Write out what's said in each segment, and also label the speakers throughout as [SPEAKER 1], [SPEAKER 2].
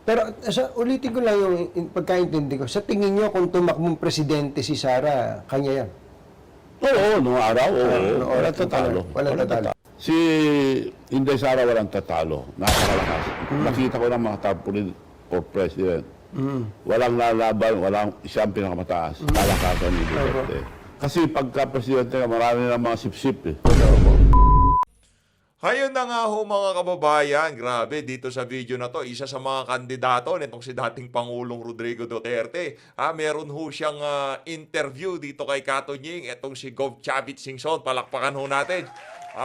[SPEAKER 1] Pero ulitin ko lang yung pagkaintindi ko. Sa tingin nyo, kung tumakbong presidente si Sara, kanya yan?
[SPEAKER 2] Oo, noong araw, oo.
[SPEAKER 1] Noong
[SPEAKER 2] Walang
[SPEAKER 1] araw,
[SPEAKER 2] tatalo.
[SPEAKER 1] walang tatalo.
[SPEAKER 2] Si Inday Sara walang tatalo. Napakalakas. Nakita ko ng mga top for president. Walang lalaban, walang siyang pinakamataas. Kalakasan ni Duterte. Kasi pagka-presidente ka, marami ng mga sip-sip eh.
[SPEAKER 3] Hayun na nga ho mga kababayan, grabe dito sa video na to, isa sa mga kandidato nitong si dating Pangulong Rodrigo Duterte. Meron ho siyang interview dito kay Kato Nying, itong si Gov. Chavit Singson, palakpakan ho natin.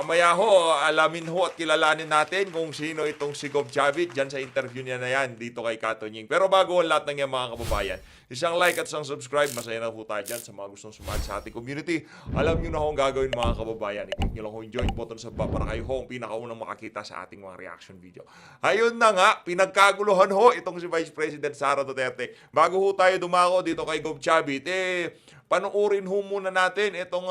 [SPEAKER 3] Maya ho, alamin ho at kilalanin natin kung sino itong si Gov. Chavit dyan sa interview niya na yan dito kay Kato Nying. Pero bago ang lahat ng yan mga kababayan, isang like at isang subscribe, masaya na po tayo dyan sa mga gustong sumali sa ating community. Alam nyo na ho ang gagawin mga kababayan. I-click nyo lang ho yung join button sa baba para kayo ho ang pinakaunang makakita sa ating mga reaction video. Ayun na nga, pinagkaguluhan ho itong si Vice President Sara Duterte. Bago ho tayo dumako dito kay Gov. Chavit, panuorin ho muna natin itong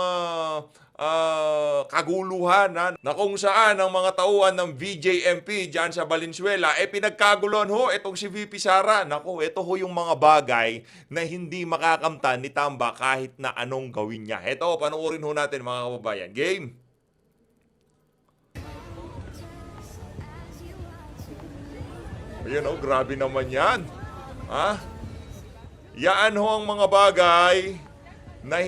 [SPEAKER 3] kaguluhan na kung saan ang mga tauhan ng VJMP dyan sa Valenzuela pinagkaguluhan ho itong si VP Sara. Naku, ito ho yung mga bagay na hindi makakamtan ni Tamba kahit na anong gawin niya. Ito, panuorin ho natin mga kababayan. Game! Ayun oh, grabe naman yan. Yaan ho ang mga bagay na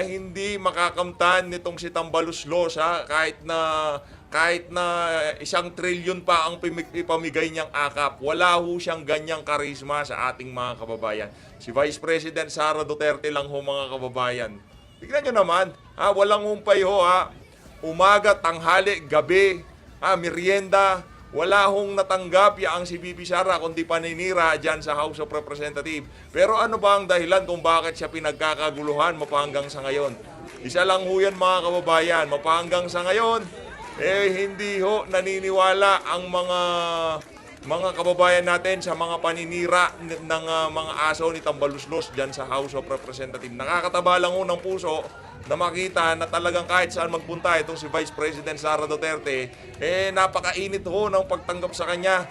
[SPEAKER 3] hindi makakamtan nitong si Tambaluslos kahit na 1 trilyon pa ang ipamigay niyang akap. Wala ho siyang ganyang karisma sa ating mga kababayan. Si Vice President Sara Duterte lang ho mga kababayan. Tignan nyo naman, walang humpay ho umaga, tanghali, gabi, merienda. Wala hong natanggap ang si VP Sara kundi paninira dyan sa House of Representatives. Pero ano ba ang dahilan kung bakit siya pinagkakaguluhan mapahanggang sa ngayon? Isa lang ho yan mga kababayan, mapahanggang sa ngayon, hindi ho naniniwala ang mga kababayan natin sa mga paninira ng mga aso ni Tambaluslos dyan sa House of Representatives. Nakakataba lang ho ng puso na makita na talagang kahit saan magpunta itong si Vice President Sara Duterte, napakainit ho ng pagtanggap sa kanya,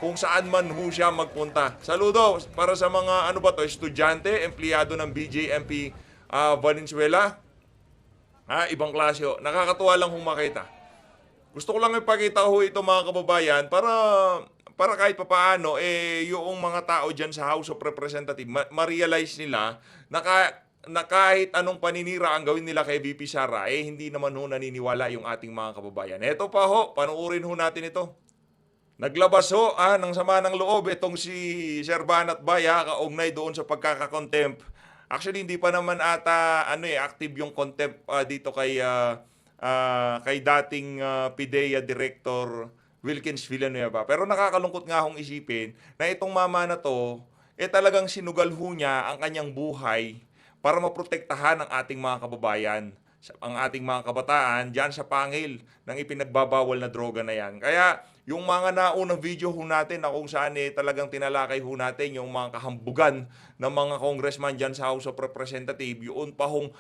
[SPEAKER 3] kung saan man ho siya magpunta. Saludo para sa mga estudyante, empleyado ng BJMP Valenzuela. Ibang klase ho. Nakakatuwa lang hong makita. Gusto ko lang ipakita ho ito mga kababayan para kahit papaano yung mga tao dyan sa House of Representatives ma-realize nila na kahit anong paninira ang gawin nila kay VP Sara, hindi naman ho naniniwala yung ating mga kababayan. Ito pa ho, panuurin ho natin ito. Naglabas ho ng sama ng loob itong si Sir Banat Baya kaugnay doon sa pagkakakontempt. Actually, hindi pa naman ata active yung contempt dito kay dating PIDEA Director Wilkins Villanueva. Pero nakakalungkot nga hong isipin na itong mama na to, talagang sinugal ho niya ang kanyang buhay para maprotektahan ang ating mga kababayan, ang ating mga kabataan dyan sa pangil ng ipinagbabawal na droga na yan. Kaya yung mga naunang video ho natin na kung saan talagang tinalakay ho natin yung mga kahambugan ng mga congressman dyan sa House of Representatives, yun pa hong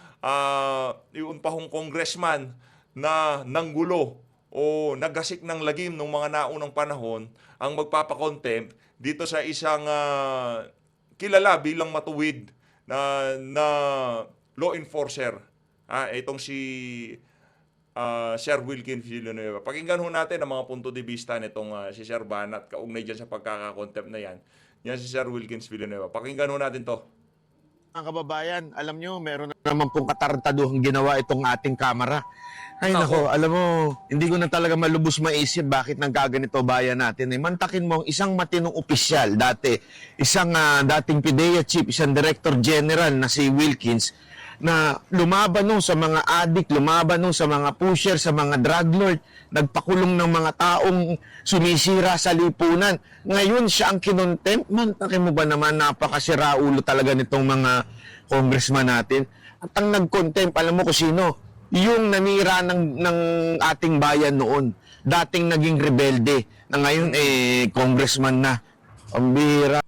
[SPEAKER 3] congressman na nanggulo o nagasik ng lagim ng mga naunang panahon ang magpapakontempt dito sa isang kilala bilang matuwid na law enforcer. Itong si Sir Wilkins Villanueva. Pakinggan ho natin ang mga punto de vista nitong si Sir Banat kaugnay dyan sa pagkakakontempt na yan. Yan si Sir Wilkins Villanueva. Pakinggan ho natin to.
[SPEAKER 4] Mga kababayan, alam nyo, meron na naman pong katarantaduhang ginawa itong ating kamera. Ay nako, alam mo, hindi ko na talaga malubos maisip bakit nagkaganito bayan natin. Mantakin mo ang isang matinong opisyal dati, isang dating PIDEA chief, isang director general na si Wilkins, na lumaban nung sa mga addict, lumaban nung sa mga pusher, sa mga drug lord, nagpakulong ng mga taong sumisira sa lipunan. Ngayon siya ang kinontempt. Mantakin mo ba naman, napakasira ulo talaga nitong mga congressman natin. At ang nag-contempt, alam mo kung sino? Yung nanira ng ating bayan noon. Dating naging rebelde, na ngayon congressman na. Ang bihira.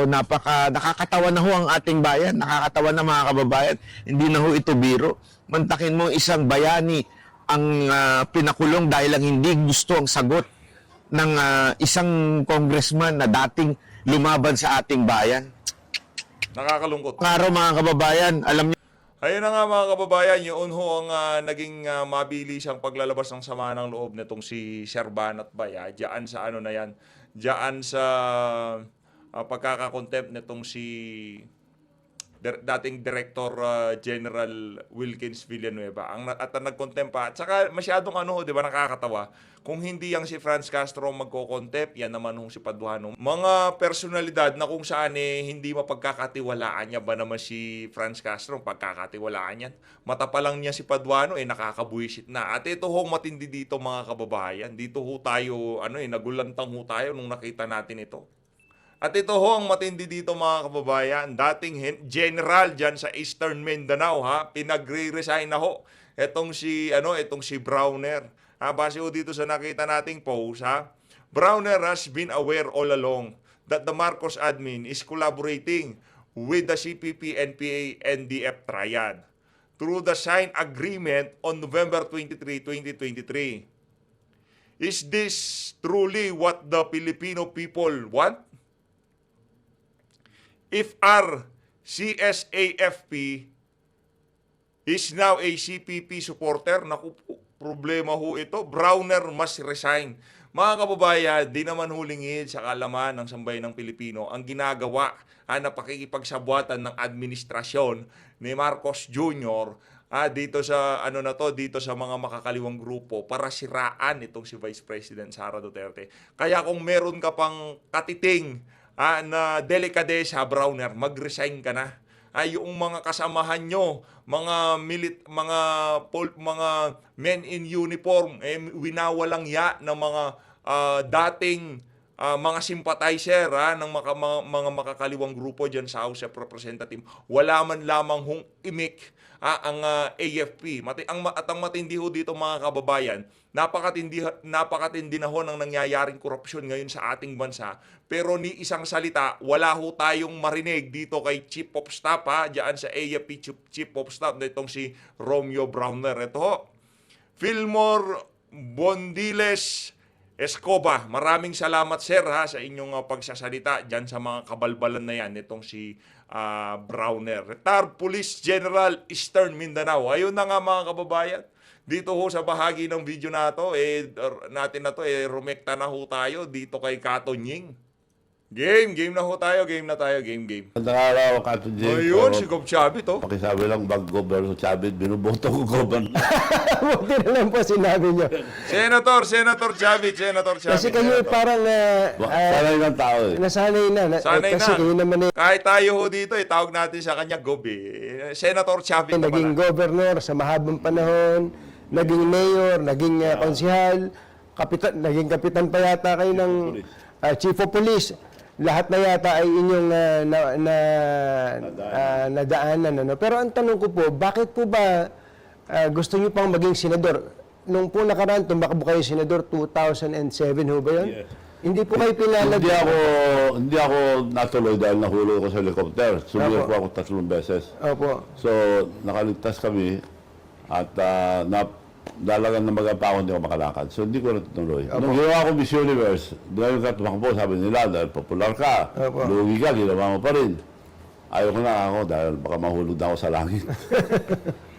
[SPEAKER 4] Nakakatawa na ho ang ating bayan. Nakakatawa na mga kababayan. Hindi na ho ito biro. Mantakin mo isang bayani ang pinakulong dahil lang hindi gusto ang sagot ng isang congressman na dating lumaban sa ating bayan.
[SPEAKER 3] Nakakalungkot.
[SPEAKER 4] Ngayong araw mga kababayan, alam niyo,
[SPEAKER 3] Ayun na nga mga kababayan, yun ho ang naging mabilisang paglalabas ng sama ng loob nitong si Sir Banat Bay. Diyan sa ano na yan, diyan sa pagkakakontempt nitong si dating Director General Wilkins Villanueva. At nagkontempt pa. At saka masyadong di ba, nakakatawa. Kung hindi yang si Franz Castro magko-contempt, yan naman si Paduano. Mga personalidad na kung saan hindi mapagkakatiwalaan niya ba naman si Franz Castro, pagkakatiwalaan yan. Mata pa lang niya si Paduano, nakakabuisit na. At ito ho, matindi dito mga kababayan. Dito ho tayo, nagulantang ho tayo nung nakita natin ito. At ito ho ang matindi dito mga kababayan. Dating general dyan sa Eastern Mindanao, pinagre-resign na ho. Itong si Browner. Base ho dito sa nakita nating post, Browner has been aware all along that the Marcos admin is collaborating with the CPP, NPA, NDF triad through the signed agreement on November 23, 2023. Is this truly what the Filipino people want? If our CSAFP is now a CPP supporter, naku po, problema ho ito. Browner must resign. Mga kababayan, di naman hulingid sa kalaman ng sambayan ng Pilipino ang ginagawa na pakikipagsabuatan ng administrasyon ni Marcos Jr. Dito sa dito sa mga makakaliwang grupo para siraan itong si Vice President Sara Duterte. Kaya kung meron ka pang katiting na delikadesa, Browner, mag-resign ka na. Yung mga kasamahan nyo, mga men in uniform, winawalang ya ng mga dating mga sympathizer ng mga makakaliwang grupo dyan sa House of Representatives. Wala man lamang hong imik ang AFP. At ang matindi ho dito mga kababayan, napakatindi na ho ng nangyayaring korupsyon ngayon sa ating bansa. Pero ni isang salita, wala ho tayong marinig dito kay Chief of Staff diyan sa AFP Chief of Staff na itong si Romeo Browner. Ito ho, Fillmore Bondiles Escoba, maraming salamat sir sa inyong pagsasalita dyan sa mga kabalbalan na yan nitong si Browner. Retired Police General Eastern Mindanao. Ayun na nga mga kababayan. Dito ho sa bahagi ng video natin na to, rumekta na ho tayo dito kay Kato Nying. Game na ho tayo, game.
[SPEAKER 2] Magandang araw, Kato Jim.
[SPEAKER 3] Ayun, si Gob Chavit to.
[SPEAKER 2] Pakisabi lang, Gob Chavit, binuboto ko Goban.
[SPEAKER 1] Buti na lang po sinabi niyo.
[SPEAKER 3] Senator Chavit.
[SPEAKER 1] Kasi kayo parang
[SPEAKER 2] Sanay ng tao
[SPEAKER 1] nasanay na.
[SPEAKER 3] Sanay
[SPEAKER 1] Kasi
[SPEAKER 3] na.
[SPEAKER 1] kayo naman
[SPEAKER 3] Kahit tayo ho dito, tawag natin sa kanya Gob Senator Chavit na
[SPEAKER 1] naging
[SPEAKER 3] pala.
[SPEAKER 1] governor sa mahabang panahon, naging mayor, naging konsihal, naging kapitan pa yata kayo ng chief of police. Lahat na yata ay inyong nadaanan. Pero ang tanong ko po, bakit po ba gusto niyo pang maging senador? Nung po nakaraan, tumakbo kayo senador 2007 ho ba yun?
[SPEAKER 2] Yes.
[SPEAKER 1] Hindi po kayo pinalad.
[SPEAKER 2] Hindi ako natuloy dahil nahulog ko sa helicopter. Sumir
[SPEAKER 1] Opo.
[SPEAKER 2] po ako 3 beses.
[SPEAKER 1] Opo.
[SPEAKER 2] So, nakaligtas kami at dalagan na pa ako, hindi ako makalakad. So, hindi ko natuloy. Nung ginawa ko Miss Universe, ngayon ka tumakbo, sabi nila, dahil popular ka,
[SPEAKER 1] Opo.
[SPEAKER 2] lugi ka, ginawa mo pa rin. Ayaw ko na ako dahil baka mahulog na ako sa langit.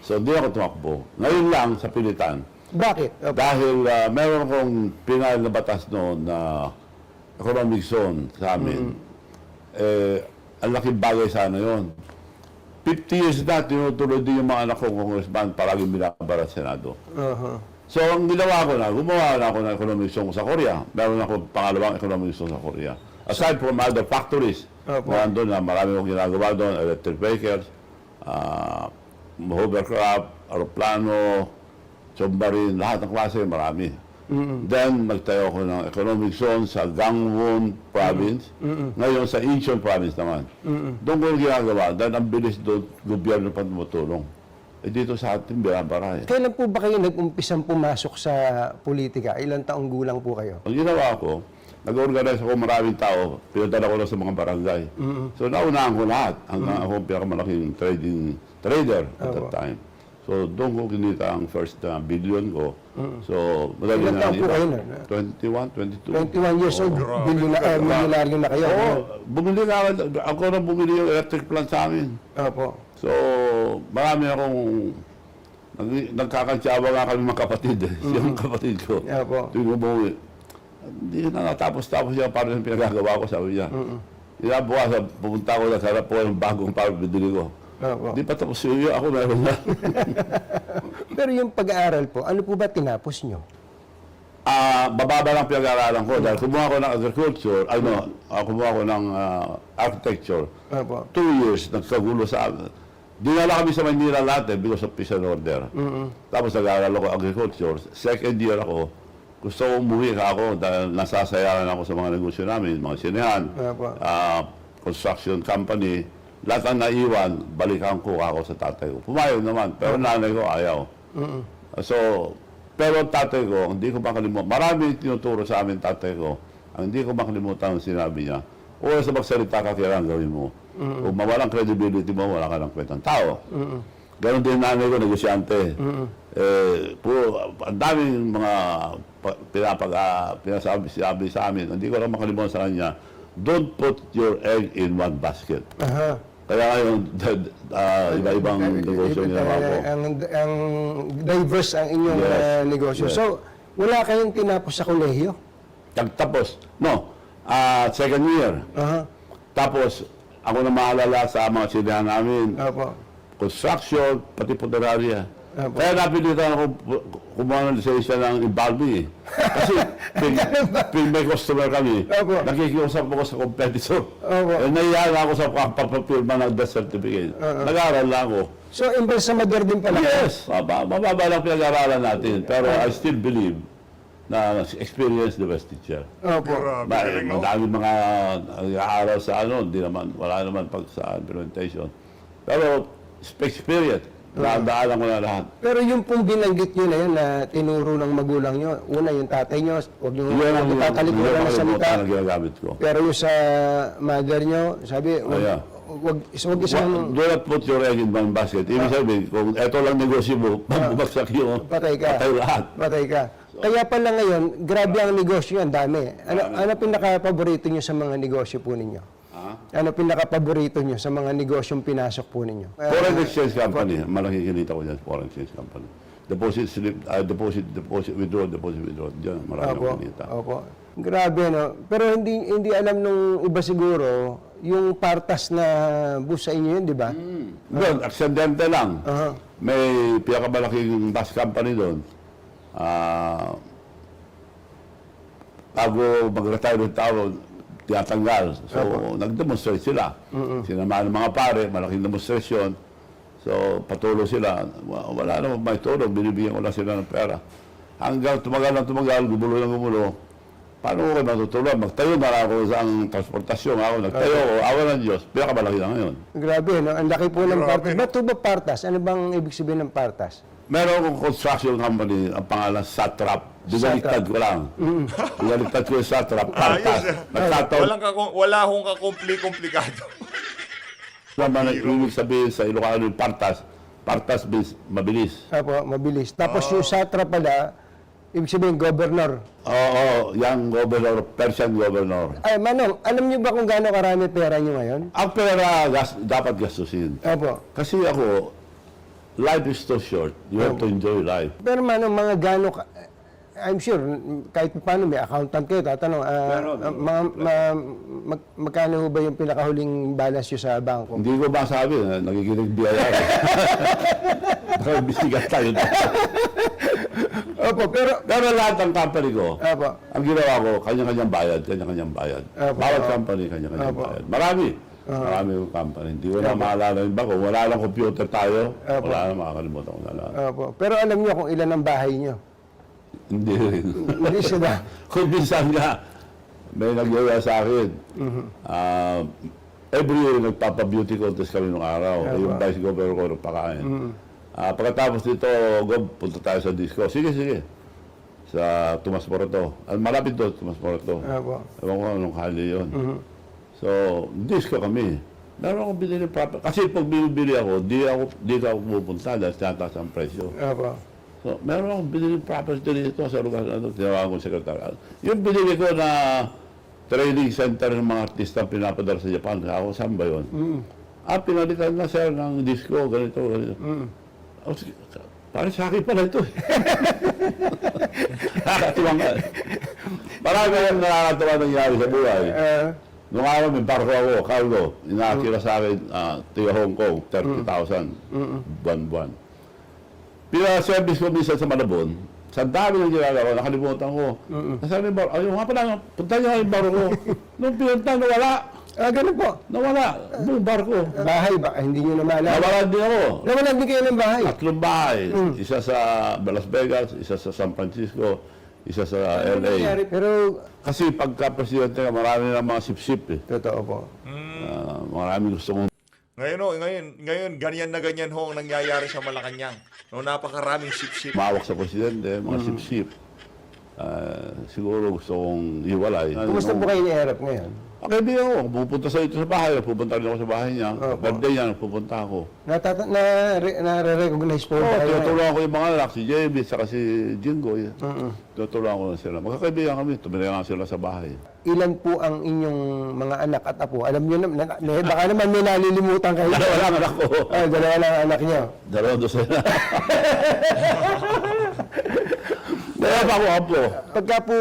[SPEAKER 2] So, hindi ako tumakbo. Ngayon lang, sa pilitan.
[SPEAKER 1] Bakit? Opo.
[SPEAKER 2] Dahil meron akong pinal na batas noon na economic zone sa amin. Ang laking bagay sana yon. 50 years na, tinutuloy din yung mga anak kong congressman palaging binabarat Senado. So, ang ginawa ko gumawa na ako ng economic zone sa Korea. Meron ako pangalawang economic zone sa Korea. Aside from other factories, nandun na marami akong ginagawa doon, electric vehicles, hovercraft, aeroplano, submarine, lahat ng klase, marami. Then, nagtayo ako ng economic zone sa Gangwon Province. Ngayon, sa Incheon Province naman. Doon ko ginagawa. Dahil ang bilis doon, gobyerno pa tumutulong. Dito sa ating binabara.
[SPEAKER 1] Kailan po ba kayo nag-umpisang pumasok sa politika? Ilang taong gulang po kayo?
[SPEAKER 2] Ang ginawa ko, nag-organize ako maraming tao. Pinadala ko na sa mga barangay. So, naunahan ko lahat. Hanggang ako ang pinakamalaking trader at that time. So, doon ko kinita ang first billion ko. So, madali
[SPEAKER 1] Ilan
[SPEAKER 2] na.
[SPEAKER 1] taon po kayo nun?
[SPEAKER 2] 21, 22.
[SPEAKER 1] 21 years old, milyonaryo na kayo.
[SPEAKER 2] Bumili na ako na bumili yung electric plant sa amin.
[SPEAKER 1] Opo.
[SPEAKER 2] So, marami akong nagkakantsawa nga kami mga kapatid. Siyang kapatid ko.
[SPEAKER 1] Opo.
[SPEAKER 2] Tuwing umuwi, hindi na natapos-tapos siya para yung pinagagawa ko, sabi niya. Inabukasan, pupunta ako na sarap po yung bagong para bidili ko.
[SPEAKER 1] Opo.
[SPEAKER 2] Hindi pa tapos yun, ako meron na.
[SPEAKER 1] Pero yung pag-aaral po, ano po ba tinapos nyo?
[SPEAKER 2] Bababa lang pinag-aaralan ko dahil kumuha ko ng agriculture, kumuha ko ng architecture.
[SPEAKER 1] Opo.
[SPEAKER 2] 2 years, nagkagulo sa amin. Dinala kami sa Manila lahat because of peace and order. Tapos nag-aaral ako agriculture. Second year ako, gusto ko umuwi ako dahil nasasayaran ako sa mga negosyo namin, mga sinehan,
[SPEAKER 1] Opo.
[SPEAKER 2] construction company. Lahat ang naiwan, balikan ko ako sa tatay ko. Pumayag naman, pero nanay ko ayaw. So, pero tatay ko, hindi ko makalimutan. Marami tinuturo sa amin tatay ko. Ang hindi ko makalimutan ang sinabi niya, o sa magsalita ka, kailangan gawin mo. Kung mawalang credibility mo, wala ka ng kwentang tao. Ganon din nanay ko, negosyante. Ang daming mga pinasabi sa amin, hindi ko lang makalimutan sa kanya, don't put your egg in one basket.
[SPEAKER 1] Aha.
[SPEAKER 2] Kaya ngayon, iba-ibang negosyo niya ako.
[SPEAKER 1] Ang diverse ang inyong
[SPEAKER 2] Yes.
[SPEAKER 1] negosyo.
[SPEAKER 2] Yes.
[SPEAKER 1] So, wala kayong tinapos sa kolehiyo?
[SPEAKER 2] Tapos, second year.
[SPEAKER 1] Aha.
[SPEAKER 2] Tapos, ako na maalala sa mga sinahan namin,
[SPEAKER 1] Opo.
[SPEAKER 2] construction, pati punerarya.
[SPEAKER 1] Opo.
[SPEAKER 2] Kaya napilitan ako kumuha ng lisensya ng Ibalbi. Kasi pag may customer kami,
[SPEAKER 1] Opo.
[SPEAKER 2] nakikiusap ako sa competitor.
[SPEAKER 1] Opo.
[SPEAKER 2] Nahiya ako sa pagpapirma ng death certificate. Nag-aaral lang ako.
[SPEAKER 1] So, embalsamador din pala kayo?
[SPEAKER 2] Yes, mababa lang pinag-aaralan natin. Pero I still believe na experience the best teacher.
[SPEAKER 1] Opo.
[SPEAKER 2] Madami mga nag-aaral sa wala naman pag sa implementation. Pero experience, nadaanan ko na lahat.
[SPEAKER 1] Pero yung pong binanggit nyo na yun na tinuro ng magulang nyo, una yung tatay nyo, huwag nyo tatalikuran ng salita.
[SPEAKER 2] na ginagamit ko.
[SPEAKER 1] Pero yung sa mother nyo, sabi,
[SPEAKER 2] yeah.
[SPEAKER 1] huwag isang
[SPEAKER 2] Do not put your egg in one basket. Ibig sabihin, kung eto lang negosyo mo, pag bumagsak yun,
[SPEAKER 1] patay ka.
[SPEAKER 2] patay lahat.
[SPEAKER 1] Patay ka. Kaya pala ngayon, grabe ang negosyo yan, dami. Ano pinaka-paborito nyo sa mga negosyo po ninyo? Ano pinaka-paborito nyo sa mga negosyong pinasok po ninyo?
[SPEAKER 2] Foreign exchange company, malaki kinita ko dyan, foreign exchange company. Deposit slip, deposit, withdraw. Diyan, marami
[SPEAKER 1] Opo,
[SPEAKER 2] akong kinita.
[SPEAKER 1] opo. Grabe, no? Pero hindi alam nung iba siguro, yung partas na bus sa inyo yun, di ba?
[SPEAKER 2] Doon, aksidente lang.
[SPEAKER 1] Aha.
[SPEAKER 2] May pinakamalaking bus company doon. Bago mag-retire ng tao, tinatanggal. So, nag-demonstrate sila. Sinamahan ng mga pare, malaking demonstration. So, patuloy sila. Wala naman may tulong, binibigyan ko lang sila ng pera. Hanggang tumagal, gumulo ng gumulo. Paano ko kayo matutulungan? Magtayo na lang ako sa transportasyon. Ako nagtayo ko, awa ng Diyos, pinakamalaki na ngayon.
[SPEAKER 1] Grabe, no? Ang laki po ng partas. Ba't po ba partas? Ano bang ibig sabihin ng partas?
[SPEAKER 2] Meron akong construction company, ang pangalan Satrap. Binaliktad ko lang. Binaliktad ko yung Satrap. Partas. Nagtataon.
[SPEAKER 3] Wala akong kakumpli-komplikado.
[SPEAKER 2] Naman ang ibig sabihin sa Ilocano yung partas. Partas means mabilis.
[SPEAKER 1] Opo, mabilis. Tapos yung satra pala, ibig sabihin governor.
[SPEAKER 2] Oo, yung governor, Persian governor.
[SPEAKER 1] Ay, Manong, alam niyo ba kung gaano karami pera niyo ngayon?
[SPEAKER 2] Ang pera dapat gastusin.
[SPEAKER 1] Opo.
[SPEAKER 2] Kasi ako, life is too short. You have to enjoy life.
[SPEAKER 1] Pero Manong, mga gaano ka... I'm sure, kahit paano may accountant kayo, tatanong, magkano ho ba yung pinakahuling balance nyo sa bangko?
[SPEAKER 2] Hindi ko masabi, nagiginig biyaya. Nakabisigat tayo.
[SPEAKER 1] Opo, pero...
[SPEAKER 2] Pero lahat ng company ko,
[SPEAKER 1] Opo.
[SPEAKER 2] ang ginawa ko, kanya-kanyang bayad.
[SPEAKER 1] Opo,
[SPEAKER 2] Bawat
[SPEAKER 1] opo.
[SPEAKER 2] company, kanya-kanyang
[SPEAKER 1] Opo.
[SPEAKER 2] bayad. Marami yung company. Hindi ko na maalala yung bako. Wala lang computer tayo.
[SPEAKER 1] Opo.
[SPEAKER 2] Wala na makakalimutan ko na lahat.
[SPEAKER 1] Opo. Pero alam niyo kung ilan ang bahay niyo?
[SPEAKER 2] Hindi rin.
[SPEAKER 1] Hindi sila.
[SPEAKER 2] Kung minsan nga, may nagyaya sa akin. Every year, nagpapa-beauty contest kami nung araw. Yung vice governor ko nagpakain. Pagkatapos nito, Gob, punta tayo sa disco. Sige. Sa Tomas Morato. Malapit doon, Tomas Morato.
[SPEAKER 1] Opo.
[SPEAKER 2] Ewan ko anong hali yun. So, disco kami. Meron akong binili proper. Kasi pag binibili ako, di ako pupunta dahil tataas ang presyo.
[SPEAKER 1] Opo.
[SPEAKER 2] So, meron akong binili property dito sa lugar na ito, tinawagan kong sekretary. Yung binili ko na training center ng mga artista pinapadala sa Japan, ako, saan ba yun? Pinalitan na sir ng disco, ganito, ganito. Oh, sige, parang sa akin pala ito. Nakakatuwa nga. Marami ang nakakatuwa nangyari sa buhay. Nung araw may barko ako, cargo, inakira sa akin, tiga Hong Kong, 30,000, buwan-buwan. Pina-service ko minsan sa Malabon, sa dami ng ginagawa, nakalimutan ko. Nasaan yung barko? Ayun nga pala, punta niyo yung barko ko. Nung pinunta, nawala.
[SPEAKER 1] Ganun po.
[SPEAKER 2] Nawala. Buong barko.
[SPEAKER 1] Bahay, baka hindi nyo na maalala.
[SPEAKER 2] Nawala din ako.
[SPEAKER 1] Nawalan din kayo ng bahay.
[SPEAKER 2] 3 bahay. Isa sa Las Vegas, isa sa San Francisco, isa sa LA.
[SPEAKER 1] Pero,
[SPEAKER 2] Kasi pagka-presidente ka, marami ng mga sip-sip eh.
[SPEAKER 1] totoo po.
[SPEAKER 2] Marami gusto kong
[SPEAKER 3] Ngayon, ganyan na ganyan ho ang nangyayari sa Malacanang. No, napakaraming sip-sip.
[SPEAKER 2] mawak sa presidente, mga sip-sip. Siguro gusto kong hiwalay.
[SPEAKER 1] Kumusta po kayo ni-Erap ngayon?
[SPEAKER 2] Kaibigan ko, pupunta sa ito sa bahay, pupunta rin ako sa bahay niya. Birthday niya, pupunta ako.
[SPEAKER 1] Nare-recognize po
[SPEAKER 2] Oo,
[SPEAKER 1] ba kayo?
[SPEAKER 2] tinutulungan ko yung mga anak, si JB, saka si Jingoy. Tinutulungan ko na sila. Magkakaibigan kami, tumira nga sila sa bahay.
[SPEAKER 1] Ilan po ang inyong mga anak at apo? Alam niyo naman, baka naman may nalilimutan kayo.
[SPEAKER 2] Dalawa lang anak ko.
[SPEAKER 1] Dalawa lang ang anak niyo.
[SPEAKER 2] Dalawa doon sila. Dalawa pa ako, apo.
[SPEAKER 1] Pagka po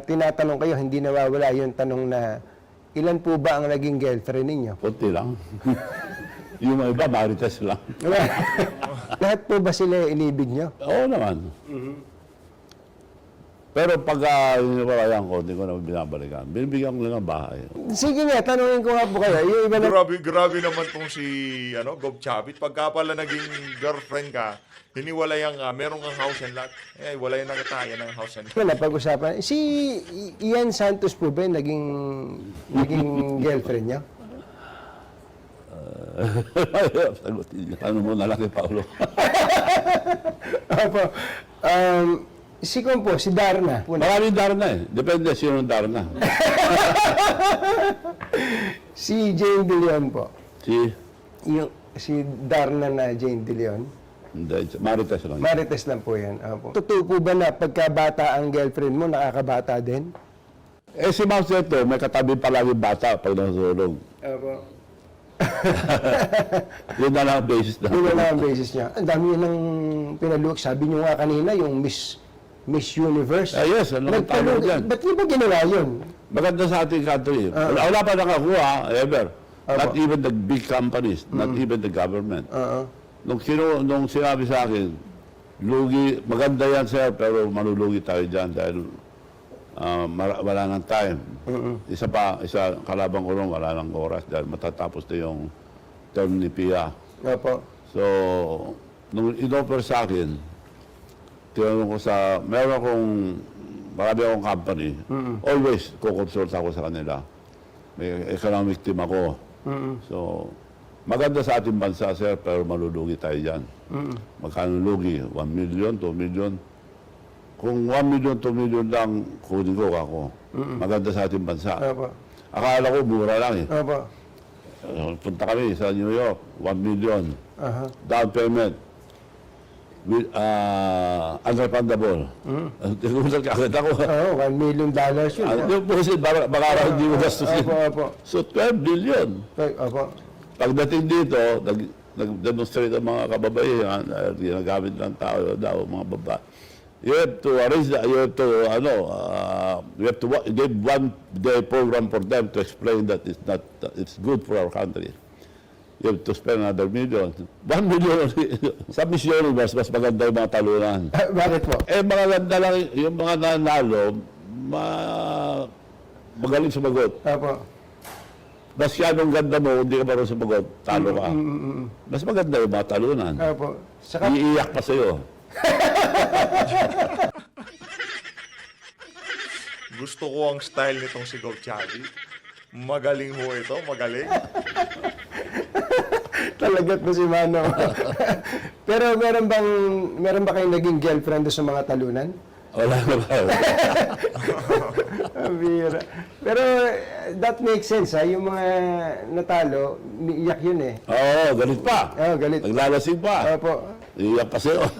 [SPEAKER 1] tinatanong kayo, hindi nawawala yung tanong na ilan po ba ang naging girlfriend ninyo?
[SPEAKER 2] Kunti lang. Yung mga iba, marites lang.
[SPEAKER 1] Lahat po ba sila inibig nyo?
[SPEAKER 2] Oo naman. Pero pag hiniwalayan ko, hindi ko na binabalikan. Binibigyan ko lang ng bahay.
[SPEAKER 1] Sige nga, tanongin ko nga po kayo. Yung iba na...
[SPEAKER 3] Grabe naman tong si Gob Chavit. Pagka pala naging girlfriend ka, hiniwalayan ka, meron kang house and lot. Walayan na kita, yan ang house and lot.
[SPEAKER 1] Wala, pag-usapan. Si Ian Santos po ba yung naging girlfriend niya?
[SPEAKER 2] Sagutin niya. Ano mo na lang kay Paolo?
[SPEAKER 1] Opo. Si Kong po, si Darna.
[SPEAKER 2] Maraming Darna eh. Depende sino ng Darna.
[SPEAKER 1] Si Jane De Leon po. Si Darna na Jane De Leon.
[SPEAKER 2] Hindi, marites lang.
[SPEAKER 1] Marites lang po yan. Opo. Totoo po ba na pagkabata ang girlfriend mo, nakakabata din?
[SPEAKER 2] Si Ma'am Seto, may katabi palagi bata pag natutulog.
[SPEAKER 1] Opo.
[SPEAKER 2] Yun na lang ang basis na.
[SPEAKER 1] Yun na ang basis niya. Ang dami yun ng pinaluwak. Sabi niyo nga kanina, yung Miss Universe.
[SPEAKER 2] Yes, ano ang tawag dyan?
[SPEAKER 1] Ba't niyo ba ginawa yun?
[SPEAKER 2] Maganda sa ating country. Wala pa nakakuha, ever. Not
[SPEAKER 1] Opo.
[SPEAKER 2] even the big companies, not even the government. Nung sinabi sa akin, lugi, maganda yan sir, pero malulugi tayo dyan dahil wala nang time. Isa kalabang ko rin, wala nang oras dahil matatapos na yung term ni Pia.
[SPEAKER 1] Opo.
[SPEAKER 2] So, nung in-offer sa akin, tinanong ko marami akong company, always kukonsult ako sa kanila. May economic team ako. So, maganda sa ating bansa, sir, pero malulugi tayo dyan. Magkano lugi? 1 million, 2 million? Kung 1 million, 2 million lang, kunin ko ako. Maganda sa ating bansa.
[SPEAKER 1] Opo.
[SPEAKER 2] Akala ko, mura lang eh.
[SPEAKER 1] Opo.
[SPEAKER 2] Punta kami sa New York, 1 million. Down payment. Unrefundable. Tingulat ka agad ako.
[SPEAKER 1] Oo, $1 million yun.
[SPEAKER 2] Yung po kasi baka hindi mo gastusin.
[SPEAKER 1] Opo.
[SPEAKER 2] So, 12 billion.
[SPEAKER 1] Opo.
[SPEAKER 2] Pagdating dito, nag-demonstrate ang mga kababaihan, ginagamit ng tao daw, mga baba. You have to arrange that, you have to give 1 day program for them to explain that it's good for our country. You have to spend another million. 1 million. Sa Miss Universe, mas maganda yung mga talunan.
[SPEAKER 1] Bakit po?
[SPEAKER 2] Maganda lang yung mga nanalo, magaling sumagot.
[SPEAKER 1] Opo.
[SPEAKER 2] Mas anong ganda mo, hindi ka marunong sumagot, talo ka. Mas maganda yung mga talunan.
[SPEAKER 1] Opo. Saka,
[SPEAKER 2] Iiyak pa sa'yo.
[SPEAKER 3] Gusto ko ang style nitong si Gob Chavit. Magaling ho ito, magaling.
[SPEAKER 1] talagat po si Mano. Pero meron ba kayong naging girlfriend sa mga talunan?
[SPEAKER 2] Wala na ba?
[SPEAKER 1] Ang bira. Pero that makes sense ha. Yung mga natalo, iyak yun eh.
[SPEAKER 2] Oo, galit pa.
[SPEAKER 1] Oo, galit.
[SPEAKER 2] Naglalasing pa.
[SPEAKER 1] Opo.
[SPEAKER 2] Iyak kasi oh.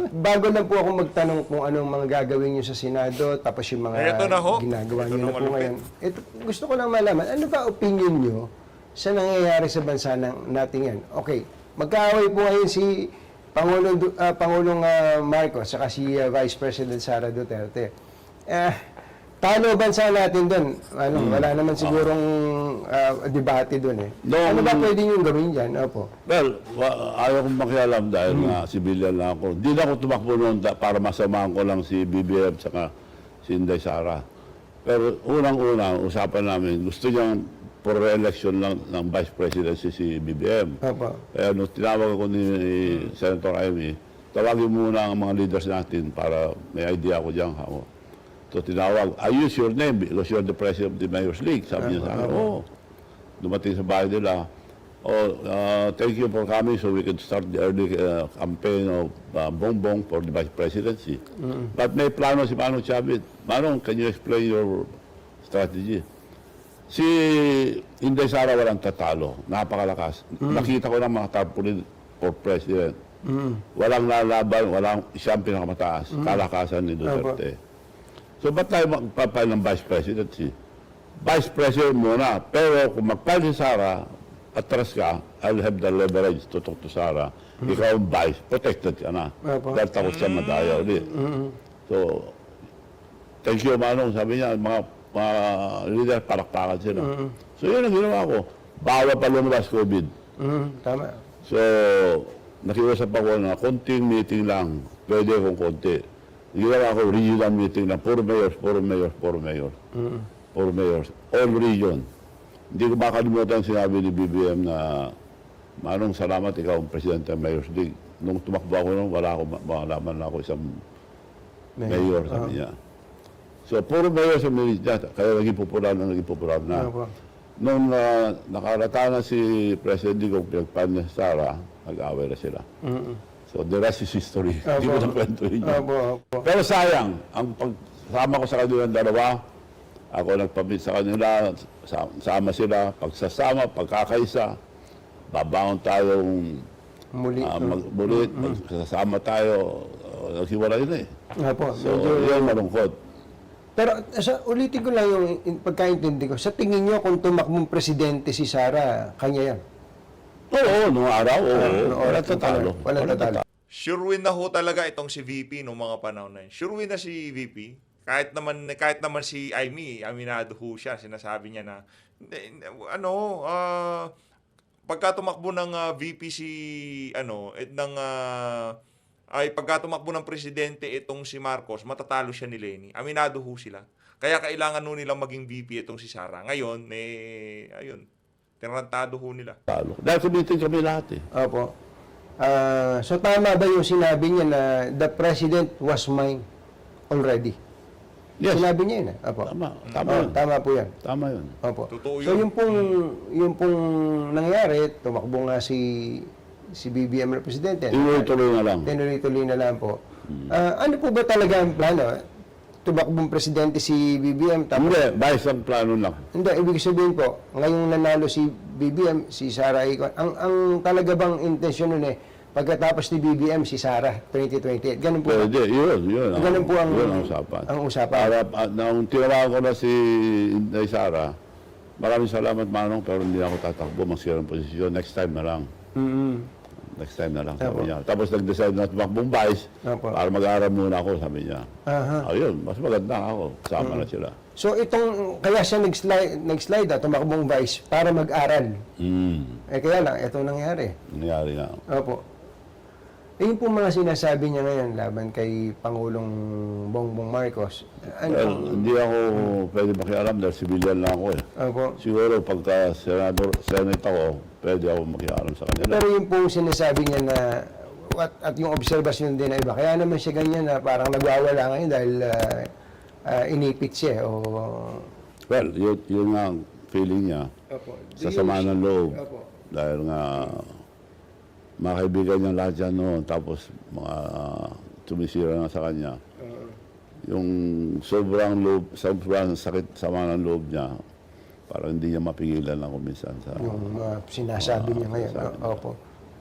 [SPEAKER 1] Bago lang po ako magtanong kung anong mga gagawin nyo sa Senado, tapos yung mga
[SPEAKER 3] Ito na ho.
[SPEAKER 1] ginagawa
[SPEAKER 3] Ito
[SPEAKER 1] nyo
[SPEAKER 3] na
[SPEAKER 1] na po
[SPEAKER 3] malupit.
[SPEAKER 1] ngayon. Ito, gusto ko lang malaman, ano ba opinion nyo sa nangyayari sa bansa natin yan? Okay, magkaaway po ngayon si Pangulong Marcos saka si Vice President Sara Duterte. Talo bansa natin doon. Wala naman sigurong debate doon eh. Ano ba pwede nyo gawin dyan? Opo.
[SPEAKER 2] Well, ayaw kong makialam dahil nga civilian lang ako. Hindi na ako tumakbo noon para masamahan ko lang si BBM saka si Inday Sara. Pero unang-unang usapan namin, gusto niyang for re-election lang ng Vice Presidency si BBM.
[SPEAKER 1] Opo.
[SPEAKER 2] Kaya nung tinawag ako ni Senator Amy, tawagin muna ang mga leaders natin para may idea ako dyan. So tinawag, I use your name because you're the president of the Mayor's League. Sabi niya sa akin, dumating sa bahay nila, thank you for coming so we can start the early campaign of Bongbong for the Vice Presidency. But may plano si Manong Chavit. Manong, can you explain your strategy? Si Inday Sara walang tatalo, napakalakas. Nakita ko ng mga tarpaulin for president. Walang lalaban, walang siyang pinakamataas, kalakasan ni Duterte. So, ba't tayo magpapay ng Vice Presidency? Vice President muna. Pero kung magpapay si Sara, atras ka, I'll have the leverage to talk to Sara. Ikaw ang Vice, protected ka na. Dahil takot siya madaya ulit. So, thank you, Manong. Sabi niya, mga leader, parakpakan sila. So, yun ang ginawa ko. Bawal pa lumabas COVID.
[SPEAKER 1] Tama.
[SPEAKER 2] So, nakiusap ako na konting meeting lang. Pwede akong konti. Ginawa ko regional meeting na puro mayors. Puro mayors. All region. Hindi ko makalimutan sinabi ni BBM na Manong, salamat, ikaw ang presidente ng Mayor's League. Nung tumakbo ako nung wala malaman na ako isang mayor, sabi niya. So, puro mayor sa Manila, kaya naging popular na. Nung nakarata na si President Digong, pinagpan niya sa Sara, nag-away na sila. So, the rest is history. Hindi ko na kwentuhin yun. Pero sayang, ang pagsama ko sa kanilang dalawa, ako nagpamit sa kanila, sama sila, pagsasama, pagkakaisa, babangon tayong mulit, pagsasama tayo, naghiwalay na eh. So, yun malungkot.
[SPEAKER 1] Pero ulitin ko lang yung pagkaintindi ko. Sa tingin nyo, kung tumakbong presidente si Sara, kanya yan?
[SPEAKER 2] Oo, nung araw,
[SPEAKER 1] Walang tatalo.
[SPEAKER 3] Sure win na ho talaga itong si VP nung mga panahon na yun. Sure win na si VP. Kahit naman si Amy, aminado ho siya, sinasabi niya na pagka tumakbo ng VP si pagka tumakbo ng presidente itong si Marcos, matatalo siya ni Leni. Aminado ho sila. Kaya kailangan ho nilang maging VP itong si Sara. Ngayon, ayun, tinrantado ho nila.
[SPEAKER 2] Dahil kumitin kami lahat eh.
[SPEAKER 1] Opo. So tama ba yung sinabi niya na the president was mine already?
[SPEAKER 2] Yes.
[SPEAKER 1] Sinabi niya yun. Opo. Tama po yan.
[SPEAKER 2] Tama yun.
[SPEAKER 1] Opo.
[SPEAKER 3] Totoo
[SPEAKER 1] So
[SPEAKER 3] yun.
[SPEAKER 1] yung pong nangyari, tumakbo nga si BBM na presidente.
[SPEAKER 2] Tinuloy-tuloy na lang.
[SPEAKER 1] Tinuloy-tuloy na lang po. Ano po ba talaga ang plano? Tumakbong presidente si BBM.
[SPEAKER 2] Hindi, bahis ang plano lang.
[SPEAKER 1] Hindi, ibig sabihin po, ngayong nanalo si BBM, si Sara Icon, ang talaga bang intensyon nun pagkatapos ni BBM, si Sara, 2028. Ganun po.
[SPEAKER 2] Pwede, yun.
[SPEAKER 1] Ganun po ang
[SPEAKER 2] usapan.
[SPEAKER 1] Ang usapan.
[SPEAKER 2] Nung tinawagan ko na si Inday Sara, maraming salamat Manong, pero hindi ako tatakbo, masira ang posisyon. Next time na lang. Next time na lang, sabi niya. Tapos nag-decide na tumakbong vice para mag-aaral muna ako, sabi niya. Ayun, mas maganda ako. Sama na sila.
[SPEAKER 1] So kaya siya nag-slide tumakbong vice para mag-aral. Kaya lang, itong nangyari.
[SPEAKER 2] Nangyari nga.
[SPEAKER 1] Opo. Yun po mga sinasabi niya ngayon laban kay Pangulong Bongbong Marcos.
[SPEAKER 2] Hindi ako pwede makialam dahil civilian lang ako eh.
[SPEAKER 1] Opo.
[SPEAKER 2] Siguro pagka senate ako, pwede ako makialam sa kanila.
[SPEAKER 1] Pero yung po sinasabi niya na at yung obserbasyon din na iba, kaya naman siya ganyan na parang nagwawala ngayon dahil inipit siya.
[SPEAKER 2] Well, yun nga ang feeling niya.
[SPEAKER 1] Opo.
[SPEAKER 2] Sa sama ng loob.
[SPEAKER 1] Opo.
[SPEAKER 2] Dahil nga, mga kaibigan niya lahat yan noon, tapos mga tumisira na sa kanya. Yung sobrang sakit sama ng loob niya, parang hindi niya mapigilan ako minsan sa...
[SPEAKER 1] Yung sinasabi niya ngayon. Opo.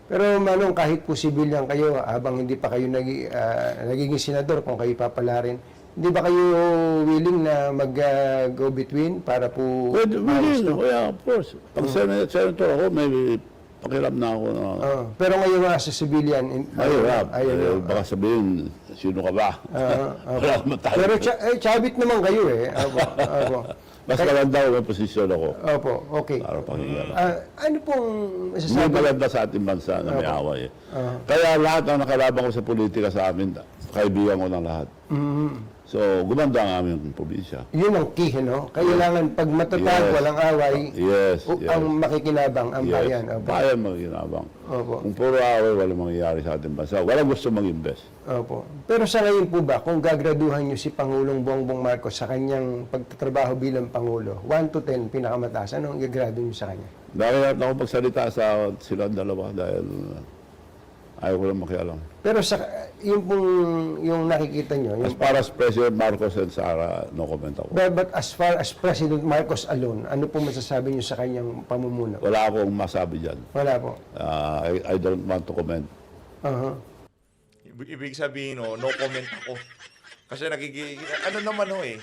[SPEAKER 1] Pero Manong, kahit po civilian kayo, habang hindi pa kayo nagiging senador, kung kayo papalarin, hindi ba kayo willing na mag-go-between para po...
[SPEAKER 2] Pwede, yeah, of course. Pag senator ako, may pakiram na ako na...
[SPEAKER 1] Pero ngayon nga sa civilian...
[SPEAKER 2] Mahirap.
[SPEAKER 1] ayaw.
[SPEAKER 2] Baka sabihin, sino ka ba? Wala naman tayo.
[SPEAKER 1] Pero chabit naman kayo eh. Opo.
[SPEAKER 2] Mas maganda ko may posisyon ako.
[SPEAKER 1] Opo, okay.
[SPEAKER 2] Para pakinggan.
[SPEAKER 1] Ano pong
[SPEAKER 2] Hindi
[SPEAKER 1] masasabi?
[SPEAKER 2] maganda sa ating bansa na may away. Kaya lahat ng nakalaban ko sa politika sa amin, kaibigan ko ng lahat. So, gumanda ang aming probinsya.
[SPEAKER 1] Yun ang key, no? Kailangan pag matatag,
[SPEAKER 2] Yes.
[SPEAKER 1] walang away,
[SPEAKER 2] Yes, yes.
[SPEAKER 1] ang makikinabang ang bayan. Opo.
[SPEAKER 2] Bayan maginabang.
[SPEAKER 1] Opo.
[SPEAKER 2] Kung puro away, walang mangyayari sa ating bansa. Walang gusto mag-invest.
[SPEAKER 1] Opo. Pero sa ngayon po ba, kung gagraduhan niyo si Pangulong Bongbong Marcos sa kanyang pagtatrabaho bilang Pangulo, 1 to 10, pinakamataas, ano ang gagrado niyo sa kanya?
[SPEAKER 2] Dahil ako magsalita sa silang dalawa dahil ayaw ko lang makialam.
[SPEAKER 1] Pero sa yung nakikita niyo,
[SPEAKER 2] As far as President Marcos and Sara, no comment ako.
[SPEAKER 1] but as far as President Marcos alone, ano po masasabi niyo sa kanyang pamumuno?
[SPEAKER 2] Wala akong masabi dyan.
[SPEAKER 1] Wala po.
[SPEAKER 2] I don't want to comment.
[SPEAKER 1] Aha.
[SPEAKER 3] Ibig sabihin, no comment ako. Kasi ano naman ho eh.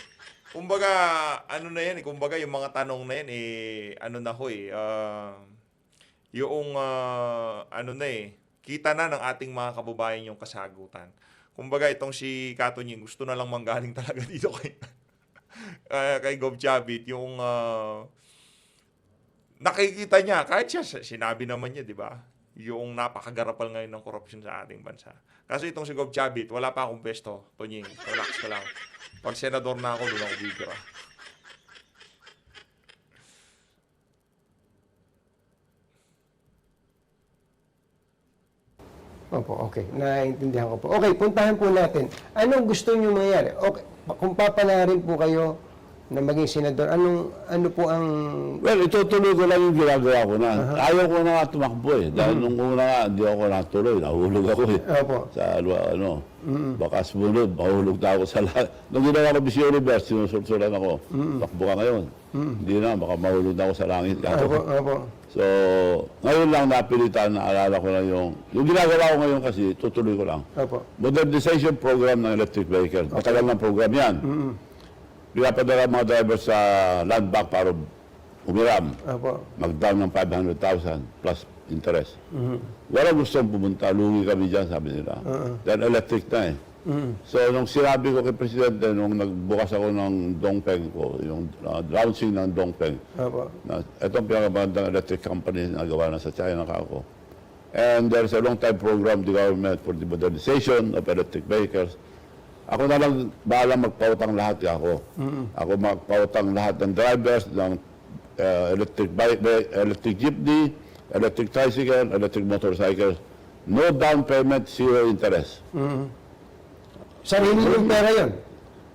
[SPEAKER 3] Kumbaga, ano na yan eh. Kumbaga, yung mga tanong na yan eh, ano na ho eh. Ano na eh. Kita na ng ating mga kababayan yung kasagutan. Kumbaga, itong si Katunying, gusto na lang manggaling talaga dito kay Gov. Chavit, yung nakikita niya, kahit siya, sinabi naman niya, di ba? Yung napakagarapal ngayon ng korupsyon sa ating bansa. Kasi itong si Gov. Chavit, wala pa akong pesto. Tunying, relax ka lang. Pag senador na ako, doon ako bibira.
[SPEAKER 1] Opo, okay. Naintindihan ko po. Okay, puntahan po natin. Anong gusto niyo mangyari? Okay, kung papalarin po kayo na maging senador, ano po ang...
[SPEAKER 2] Well, itutuloy ko lang yung ginagawa ko na. Ayaw ko na nga tumakbo eh. Dahil nung una nga, hindi ako natuloy. Nahulog ako eh.
[SPEAKER 1] Opo.
[SPEAKER 2] Sa baka sumunod, mahulog na ako sa lahat. Nung ginawa ko Miss Universe, sinusulsulan ako. Takbo ka ngayon. Hindi na, baka mahulog na ako sa langit.
[SPEAKER 1] Opo.
[SPEAKER 2] So, ngayon lang napilitan, naalala ko lang yung ginagawa ko ngayon kasi, tutuloy ko lang.
[SPEAKER 1] Opo.
[SPEAKER 2] Modernization program ng electric vehicle. Matagal ng program yan. Pinapadala mga driver sa land bank para umiram.
[SPEAKER 1] Opo.
[SPEAKER 2] Mag-down ng 500,000 plus interest. Walang gustong pumunta, lugi kami dyan, sabi nila. Dahil electric na eh. So, nung sinabi ko kay Presidente, nung nagbukas ako ng Dongfeng ko, yung launching ng Dongfeng,
[SPEAKER 1] Opo.
[SPEAKER 2] na itong pinakabandang electric company na gawa na sa China kako. And there's a long-time program of the government for the modernization of electric vehicles. Ako na lang bahala magpautang lahat ako. Ako magpautang lahat ng drivers ng electric jeepney, electric tricycle, electric motorcycles. No down payment, zero interest.
[SPEAKER 1] Sarili yung pera yun?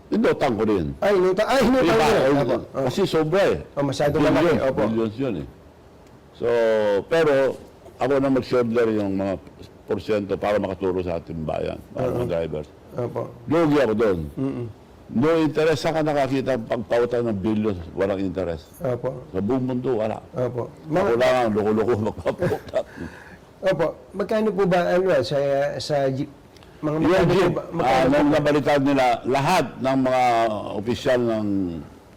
[SPEAKER 2] Inutang ko rin.
[SPEAKER 1] Inutang
[SPEAKER 2] Iba,
[SPEAKER 1] yun. Opo.
[SPEAKER 2] kasi sobra eh.
[SPEAKER 1] Masyado malaki. Opo.
[SPEAKER 2] Billions yun eh. So, pero ako na mag-shoulder yung mga porsyento para makaturo sa ating bayan, para mga drivers.
[SPEAKER 1] Opo.
[SPEAKER 2] Lugi ako doon. No interest. Saan ka nakakita ang pagpautan ng billions, walang interest?
[SPEAKER 1] Opo.
[SPEAKER 2] Sa buong mundo, wala.
[SPEAKER 1] Opo.
[SPEAKER 2] Ako lang ang loko-loko magpapautan.
[SPEAKER 1] Opo. Magkano po ba sa jeep? Mga
[SPEAKER 2] Yung
[SPEAKER 1] magkano
[SPEAKER 2] jeep,
[SPEAKER 1] po ba?
[SPEAKER 2] nung nabalitan nila, lahat ng mga opisyal ng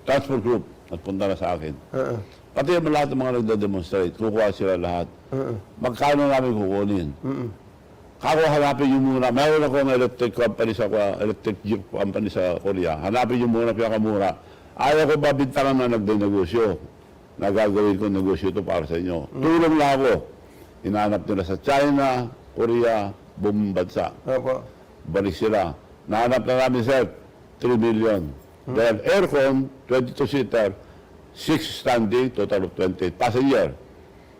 [SPEAKER 2] transport group nagpunta na sa akin. Pati yung lahat ng mga nagda-demonstrate, kukuha sila lahat. Magkano namin kukunin? Kako hanapin nyo muna. Mayroon ako ng electric jeep company sa Korea. Hanapin nyo muna pinakamura. Ayaw ko ba bintangan na nagde-negosyo? Nagagawin ko negosyo ito para sa inyo. Tulong lang ako. Hinahanap nila sa China, Korea, buong bansa.
[SPEAKER 1] Opo.
[SPEAKER 2] Balik sila. Nahanap na namin, sir, 3 million. Dahil aircon, 22-seater, 6 standing, total of 28 passenger.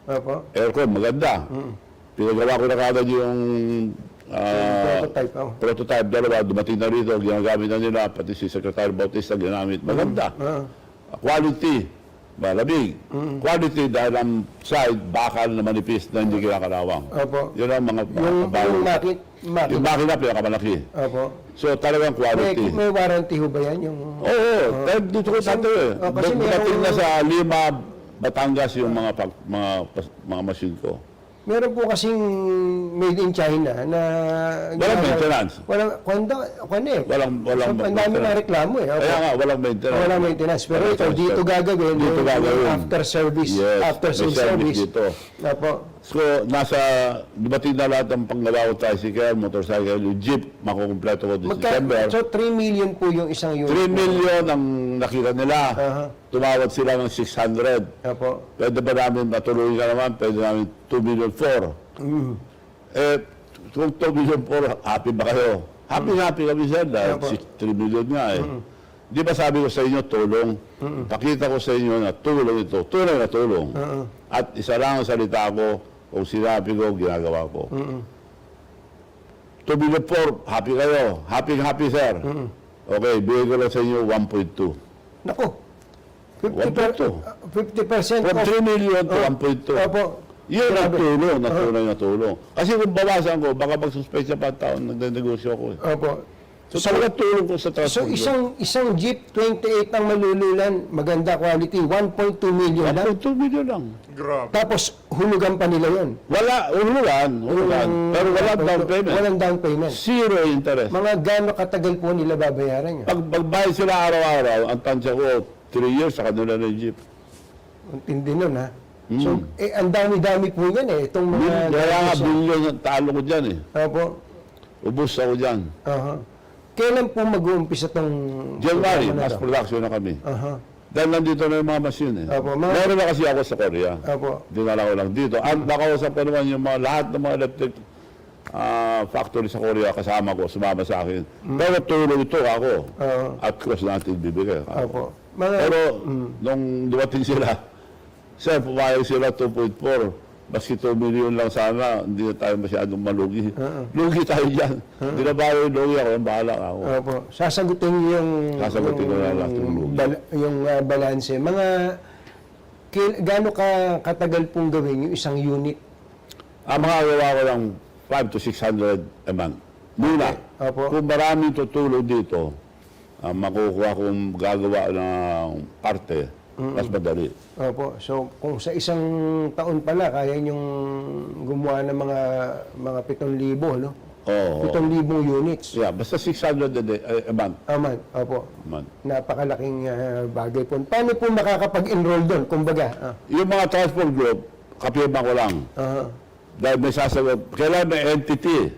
[SPEAKER 1] Opo.
[SPEAKER 2] Aircon, maganda. Pinagawa ko na kagad yung
[SPEAKER 1] Prototype.
[SPEAKER 2] prototype. Dalawa, dumating na rito, ginagamit na nila, pati si Secretary Bautista ginamit. Maganda. Quality, malamig. Quality dahil ang side, bakal na manipis na hindi kinakalawang.
[SPEAKER 1] Opo.
[SPEAKER 2] Yun ang mga
[SPEAKER 1] Yung
[SPEAKER 2] yung makina, pinakamalaki.
[SPEAKER 1] Opo.
[SPEAKER 2] So talagang quality.
[SPEAKER 1] May warranty ho ba yan?
[SPEAKER 2] Oo, dahil dito ko sa ito eh.
[SPEAKER 1] Kasi
[SPEAKER 2] Dumating
[SPEAKER 1] merong-
[SPEAKER 2] na sa Lima, Batangas yung mga machine ko.
[SPEAKER 1] Meron po kasing made in China na...
[SPEAKER 2] Walang maintenance.
[SPEAKER 1] Walang, ang dami na reklamo eh.
[SPEAKER 2] Kaya nga, walang maintenance.
[SPEAKER 1] Walang maintenance. Pero ito, dito gagawin.
[SPEAKER 2] Dito
[SPEAKER 1] yung
[SPEAKER 2] gagawin.
[SPEAKER 1] After service.
[SPEAKER 2] Yes,
[SPEAKER 1] After
[SPEAKER 2] may
[SPEAKER 1] service.
[SPEAKER 2] dito.
[SPEAKER 1] Opo.
[SPEAKER 2] So, dumating na lahat ng panggawa ko, tricycle, motorcycle, yung jeep, makukumpleto ko this December.
[SPEAKER 1] So, 3 million po yung isang unit.
[SPEAKER 2] 3 million ang nakita nila.
[SPEAKER 1] Aha.
[SPEAKER 2] Tumawad sila ng 600.
[SPEAKER 1] Opo.
[SPEAKER 2] Pwede ba namin matuloy ka naman? Pwede namin 2 million 4. Eh, kung 2 million 4, happy ba kayo? Happy kami sir dahil
[SPEAKER 1] Opo.
[SPEAKER 2] 3 million nga eh. Di ba sabi ko sa inyo, tulong? Pakita ko sa inyo na tulong ito. Tunay na tulong. At isa lang ang salita ko, kung sinabi ko, ginagawa ko. 2 million 4, happy kayo. Happy sir. Okay, bigay ko lang sa inyo 1.2.
[SPEAKER 1] Naku.
[SPEAKER 2] 1.2.
[SPEAKER 1] 50%
[SPEAKER 2] From
[SPEAKER 1] off.
[SPEAKER 2] 3 million to 1.2.
[SPEAKER 1] Opo.
[SPEAKER 2] Yun ang
[SPEAKER 1] Grabe.
[SPEAKER 2] tulong, na tunay na tulong. Kasi kung bawasan ko, baka magsuspect pa ang taon, nagdadegosyo ako.
[SPEAKER 1] Opo.
[SPEAKER 2] So talaga tulong ko sa
[SPEAKER 1] So
[SPEAKER 2] transport.
[SPEAKER 1] isang Jeep 28 ang malululan, maganda quality, 1.2 million lang.
[SPEAKER 2] 1.2 million lang.
[SPEAKER 3] Grabe.
[SPEAKER 1] Tapos hulugan pa nila 'yon.
[SPEAKER 2] Wala, hulugan. Pero wala down payment.
[SPEAKER 1] Walang down payment.
[SPEAKER 2] Zero interest.
[SPEAKER 1] Mga gaano katagal po nila babayaran 'yan?
[SPEAKER 2] Pag magbayad sila araw-araw, ang tansya ko, 3 years sa kanila na yung jeep.
[SPEAKER 1] Ang tindi nun ha. So ang dami-dami po 'yan eh itong mga
[SPEAKER 2] Kaya nga,
[SPEAKER 1] gamit
[SPEAKER 2] billion ang talo ko dyan eh.
[SPEAKER 1] siya. Opo.
[SPEAKER 2] Ubus ako dyan.
[SPEAKER 1] Aha. Kailan po mag-uumpisa tong
[SPEAKER 2] January,
[SPEAKER 1] programa na
[SPEAKER 2] mass
[SPEAKER 1] to?
[SPEAKER 2] production na kami.
[SPEAKER 1] Aha.
[SPEAKER 2] Dahil nandito na yung mga machine eh.
[SPEAKER 1] Opo,
[SPEAKER 2] Meron na kasi ako sa Korea.
[SPEAKER 1] Opo.
[SPEAKER 2] Dinala ko lang dito. At nakausap ko naman yung mga, lahat ng mga electric factory sa Korea kasama ko, sumama sa akin. Pero tulong ito ako.
[SPEAKER 1] Oo.
[SPEAKER 2] At cost natin bibigay.
[SPEAKER 1] Opo. Mga
[SPEAKER 2] Pero nung dumating sila, sir, pumayag sila 2.4. Baski 2 million lang sana, hindi na tayo masyadong malugi. Lugi tayo dyan. Hindi na bago yung lugi ako, yung bahala ako.
[SPEAKER 1] Opo. Sasagutin niyo yung
[SPEAKER 2] Sasagutin ko na lahat yung lugi.
[SPEAKER 1] yung balanse. Mga gaano katagal pong gawin yung isang unit?
[SPEAKER 2] Ang mga gawa ko lang 5 to 600 a month. Muna,
[SPEAKER 1] Opo.
[SPEAKER 2] kung maraming tutulong dito, makukuha kong gagawa ng parte, mas madali.
[SPEAKER 1] Opo. So, kung sa isang taon pala, kaya niyong gumawa ng mga 7,000, no?
[SPEAKER 2] Oo.
[SPEAKER 1] 7,000 units.
[SPEAKER 2] Yeah, basta 600 a month.
[SPEAKER 1] Aman. Opo.
[SPEAKER 2] A month.
[SPEAKER 1] Napakalaking bagay po. Paano po makakapag-enroll doon? Kumbaga.
[SPEAKER 2] Yung mga transport group, kapirma ko lang. Dahil may sasagot, kailangan may entity.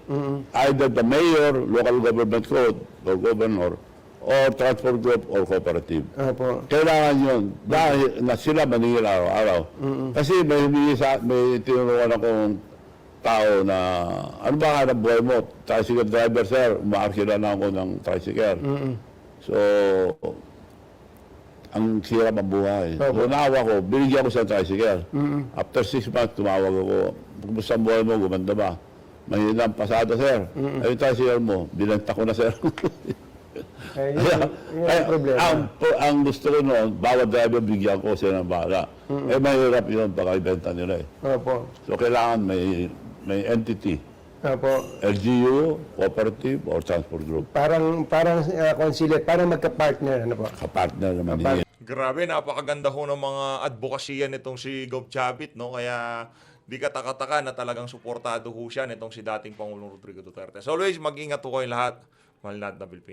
[SPEAKER 2] Either the mayor, local government code, or governor, or transport group, or cooperative.
[SPEAKER 1] Opo.
[SPEAKER 2] Kailangan yun. Dahil na sila maningil araw-araw. Kasi may tinuruan akong tao na, ano ba hanap buhay mo? Tricycle driver, sir. Umaarkila na ako ng tricycle. So, ang hirap ang buhay. So, naawa ko, binigyan ko sa tricycle. After 6 months, tumawag ako. Kumusta ang buhay mo? Gumanda ba? Mahina ang pasada, sir. Ay, yung tricycle mo, binenta ko na, sir.
[SPEAKER 1] Yun ang problema.
[SPEAKER 2] Ang gusto ko noon, bawat driver bigyan ko sila ng bahala. Eh, mahirap yun pagka ibenta nila eh.
[SPEAKER 1] Opo.
[SPEAKER 2] So, kailangan may entity.
[SPEAKER 1] Opo.
[SPEAKER 2] LGU, cooperative, or transport group.
[SPEAKER 1] Parang consulate, parang magka-partner, ano po?
[SPEAKER 2] Kapartner naman niya.
[SPEAKER 3] Grabe, napakaganda ho ng mga advokasya nitong si Gov Chavit, no? Kaya di kataka-taka na talagang suportado ho siya nitong si dating Pangulong Rodrigo Duterte. So always, mag-ingat ho kayong lahat. Mahal natin na Pilipinas.